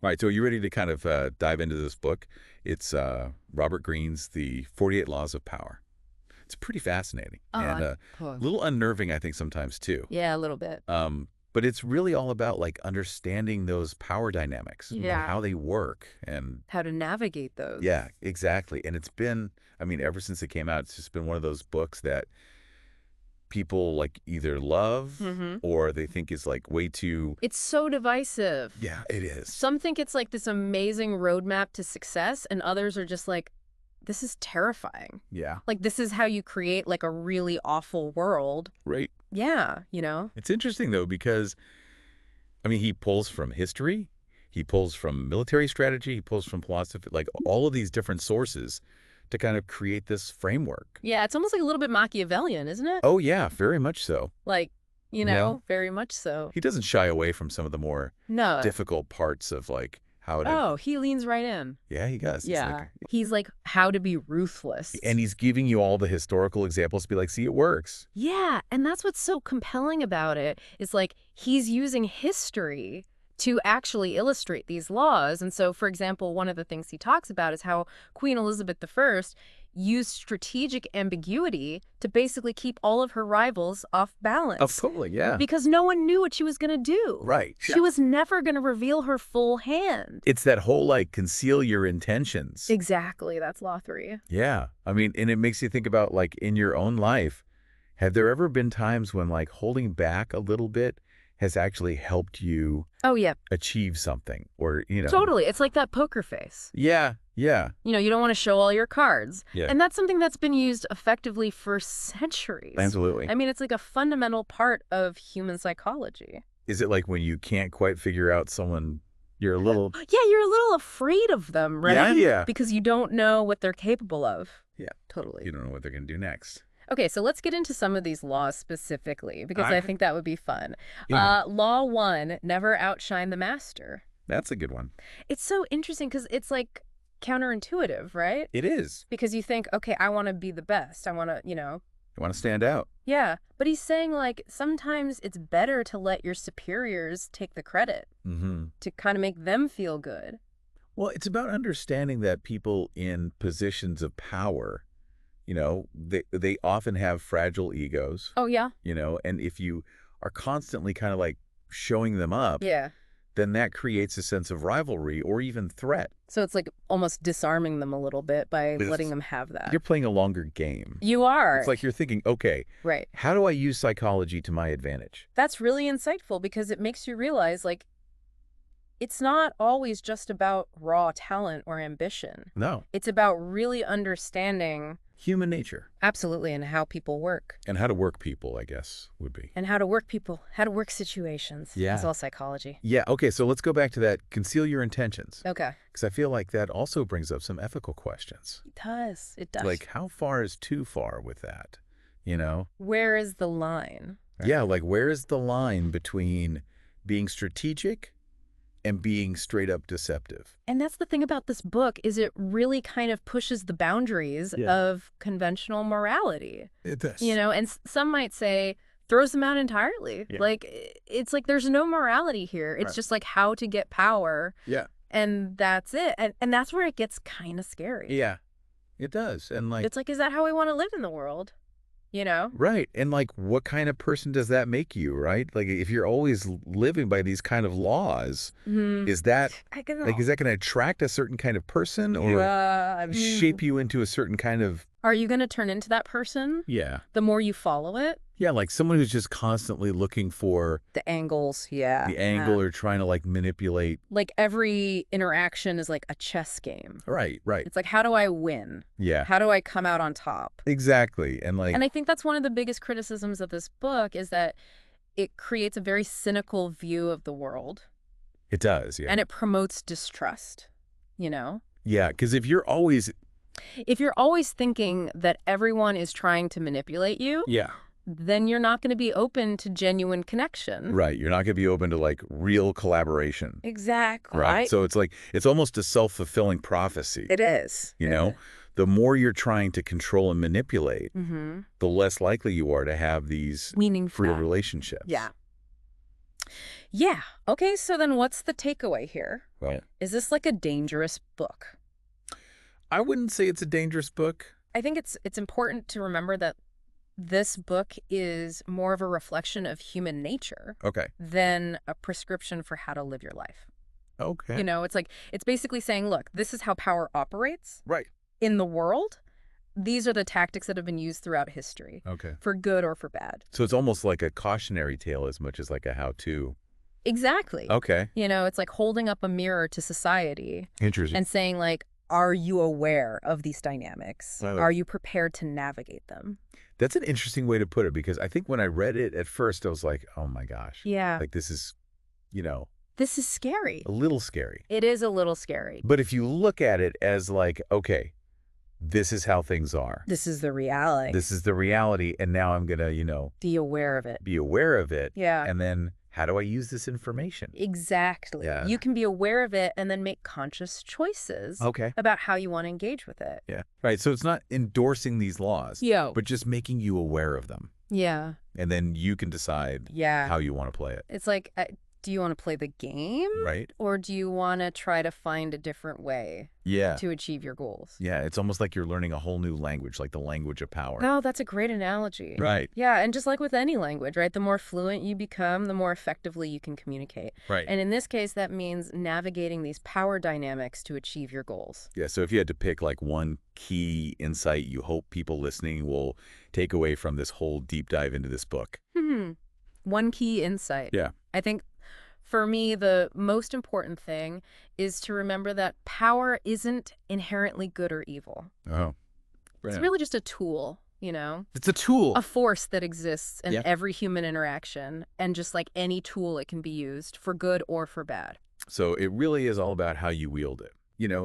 All right, so are you ready to kind of dive into this book? It's Robert Greene's The 48 Laws of Power. It's pretty fascinating Oh, and I, a oh, little unnerving, I think, sometimes too. yeah, a little bit. But it's really all about like understanding those power dynamics and Yeah. how they work. And How to navigate those. yeah, exactly. And it's been, I mean, ever since it came out, it's just been one of those books that people like either love Mm-hmm. or they think is like way too, It's so divisive. yeah, it is. Some think it's like this amazing roadmap to success, and others are just like, this is terrifying. Yeah. Like, this is how you create like a really awful world. Right. Yeah, you know? It's interesting though, because I mean, he pulls from history, he pulls from military strategy, he pulls from philosophy, like all of these different sources to kind of create this framework. Yeah, it's almost like a little bit Machiavellian, isn't it? Oh, yeah, very much so. Like, Yeah. very much so. He doesn't shy away from some of the more No. difficult parts of like how to, Oh, he leans right in. yeah, he does. He's Yeah. like, He's like, how to be ruthless. and he's giving you all the historical examples to be like, see, it works. Yeah, and that's what's so compelling about it is like he's using history to actually illustrate these laws. And so, for example, one of the things he talks about is how Queen Elizabeth I used strategic ambiguity to basically keep all of her rivals off balance. Totally, yeah. Because no one knew what she was going to do. Right. She was never going to reveal her full hand. It's that whole like conceal your intentions. Exactly. That's Law 3. Yeah. I mean, and it makes you think about like in your own life, have there ever been times when like holding back a little bit has actually helped you Oh, yeah. achieve something or, Totally. It's like that poker face. Yeah. Yeah. You don't want to show all your cards. Yeah. And that's something that's been used effectively for centuries. Absolutely. I mean, it's like a fundamental part of human psychology. Is it like when you can't quite figure out someone, you're a little, Yeah, you're a little afraid of them, right? Yeah, yeah. Because you don't know what they're capable of. Yeah. Totally. you don't know what they're going to do next. Okay, so let's get into some of these laws specifically, because I Alright. think that would be fun. Yeah. Law 1, never outshine the master. That's a good one. It's so interesting because it's like counterintuitive, right? It is. Because you think, okay, I want to be the best. I want to, You want to stand out. Yeah, but he's saying, like, sometimes it's better to let your superiors take the credit Mm-hmm. to kind of make them feel good. Well, it's about understanding that people in positions of power, they often have fragile egos, Oh, yeah? and if you are constantly kind of like showing them up, Yeah. then that creates a sense of rivalry or even threat. So it's like almost disarming them a little bit by Yes. letting them have that. You're playing a longer game. You are. It's like you're thinking, okay, Right. how do I use psychology to my advantage? That's really insightful because it makes you realize, like, it's not always just about raw talent or ambition. No, It's about really understanding, human nature absolutely, and how people work. and how to work people, I guess, would be. And how to work people, how to work situations. Yeah. It's all psychology. Yeah, okay, so let's go back to that conceal your intentions. Okay. Because I feel like that also brings up some ethical questions. It does. It does. Like, how far is too far with that? Where is the line? Yeah, like, where is the line between being strategic and being straight up deceptive? And that's the thing about this book is it really kind of pushes the boundaries Yeah. of conventional morality. It does. And some might say throws them out entirely. Yeah. Like it's like there's no morality here. It's Right. just like how to get power Yeah. and that's it. And that's where it gets kind of scary. Yeah, it does. And like, It's like, is that how we want to live in the world? right. And like, what kind of person does that make you, right? Like, if you're always living by these kind of laws, is that I don't know. like, is that going to attract a certain kind of person or shape you into a certain kind of, Are you going to turn into that person yeah. the more you follow it? Yeah, like someone who's just constantly looking for The angles, yeah. the angle or trying to like manipulate. Like every interaction is like a chess game. Right, right. It's like, how do I win? Yeah, How do I come out on top? exactly. And like, And I think that's one of the biggest criticisms of this book is that it creates a very cynical view of the world it does, yeah. and it promotes distrust, Yeah, because if you're always, If you're always thinking that everyone is trying to manipulate you, yeah, then you're not going to be open to genuine connection. right. You're not going to be open to like real collaboration. Exactly. Right. So it's like, it's almost a self-fulfilling prophecy. It is. The more you're trying to control and manipulate, Mm-hmm. the less likely you are to have these Meaningful. real relationships. Yeah. Yeah. Okay, so then what's the takeaway here? Well, Is this like a dangerous book? I wouldn't say it's a dangerous book. I think it's important to remember that this book is more of a reflection of human nature Okay. than a prescription for how to live your life. Okay. It's like, it's basically saying, look, this is how power operates Right. in the world. These are the tactics that have been used throughout history, Okay. for good or for bad. So it's almost like a cautionary tale as much as like a how-to. Exactly. Okay. It's like holding up a mirror to society Interesting. and saying, like, are you aware of these dynamics? Right. Are you prepared to navigate them? That's an interesting way to put it because I think when I read it at first, I was like, oh my gosh. Yeah. Like this is, you know, This is scary. a little scary. It is a little scary. But if you look at it as like, okay, this is how things are. This is the reality. This is the reality. And now I'm going to, Be aware of it. be aware of it. Yeah. And then how do I use this information? Exactly. Yeah. You can be aware of it and then make conscious choices Okay. about how you want to engage with it. Yeah. Right. So it's not endorsing these laws, Yo. but just making you aware of them. Yeah. And then you can decide Yeah. how you want to play it. It's like, do you want to play the game? Right. Or do you want to try to find a different way Yeah. to achieve your goals? Yeah. It's almost like you're learning a whole new language, like the language of power. No, that's a great analogy. Right. Yeah, and just like with any language, right? The more fluent you become, the more effectively you can communicate. Right. And in this case, that means navigating these power dynamics to achieve your goals. Yeah. So if you had to pick like one key insight you hope people listening will take away from this whole deep dive into this book. One key insight. Yeah. I think for me, the most important thing is to remember that power isn't inherently good or evil. Oh. It's really just a tool, It's a tool. a force that exists in Yeah. every human interaction. And just like any tool, it can be used for good or for bad. So it really is all about how you wield it.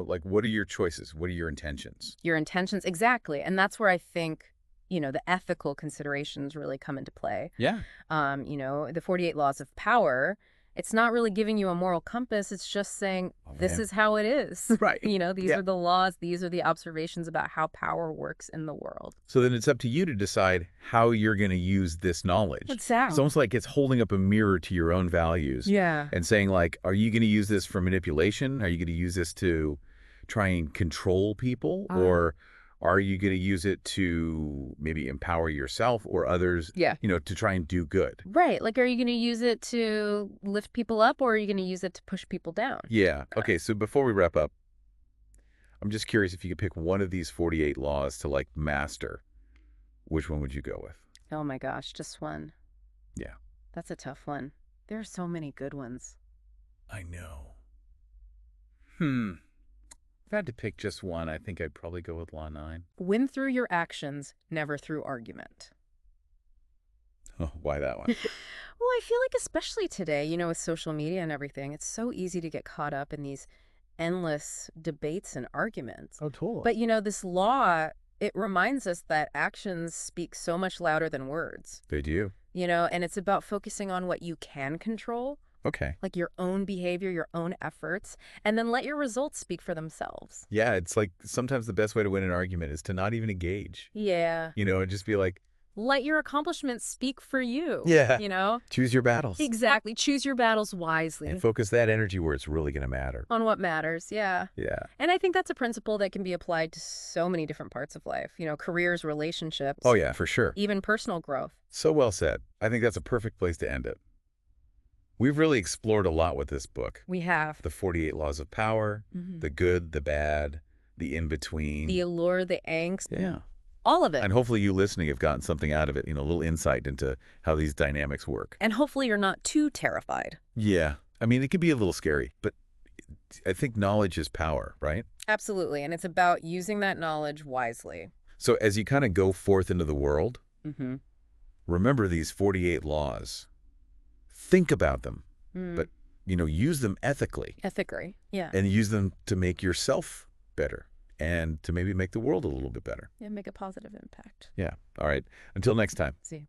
Like what are your choices? What are your intentions? Your intentions, exactly. And that's where I think, the ethical considerations really come into play. Yeah. The 48 laws of power, it's not really giving you a moral compass. It's just saying, this man. is how it is. Right. These Yeah. are the laws. These are the observations about how power works in the world. So then it's up to you to decide how you're going to use this knowledge. Exactly. It's almost like it's holding up a mirror to your own values. Yeah. And saying like, are you going to use this for manipulation? Are you going to use this to try and control people? Or are you going to use it to maybe empower yourself or others, Yeah. to try and do good? Right. Like, are you going to use it to lift people up or are you going to use it to push people down? Yeah. Okay. So before we wrap up, I'm just curious if you could pick one of these 48 laws to like master, which one would you go with? Oh my gosh, just one. Yeah. That's a tough one. There are so many good ones. I know. If I had to pick just one, I think I'd probably go with Law 9. Win through your actions, never through argument. Oh, why that one? Well, I feel like especially today, with social media and everything, it's so easy to get caught up in these endless debates and arguments. Oh, totally. But, this law, it reminds us that actions speak so much louder than words. They do. And it's about focusing on what you can control, Okay. like your own behavior, your own efforts, and then let your results speak for themselves. Yeah, it's like sometimes the best way to win an argument is to not even engage, Yeah. and just be like, Let your accomplishments speak for you. Yeah. choose your battles. Exactly. Choose your battles wisely. And focus that energy where it's really going to matter. On what matters, yeah. Yeah. And I think that's a principle that can be applied to so many different parts of life. Careers, relationships. Oh, yeah, for sure. Even personal growth. So well said. I think that's a perfect place to end it. We've really explored a lot with this book. We have. The 48 Laws of Power, the good, the bad, the in-between. The allure, the angst. Yeah. All of it. And hopefully you listening have gotten something out of it, a little insight into how these dynamics work. And hopefully you're not too terrified. Yeah. I mean, it can be a little scary, but I think knowledge is power, right? Absolutely. And it's about using that knowledge wisely. So as you kind of go forth into the world, Mm-hmm. remember these 48 laws. Think about them, but, use them ethically. Ethically. Yeah. And use them to make yourself better and to maybe make the world a little bit better. Yeah, make a positive impact. Yeah. All right. Until next time. See you.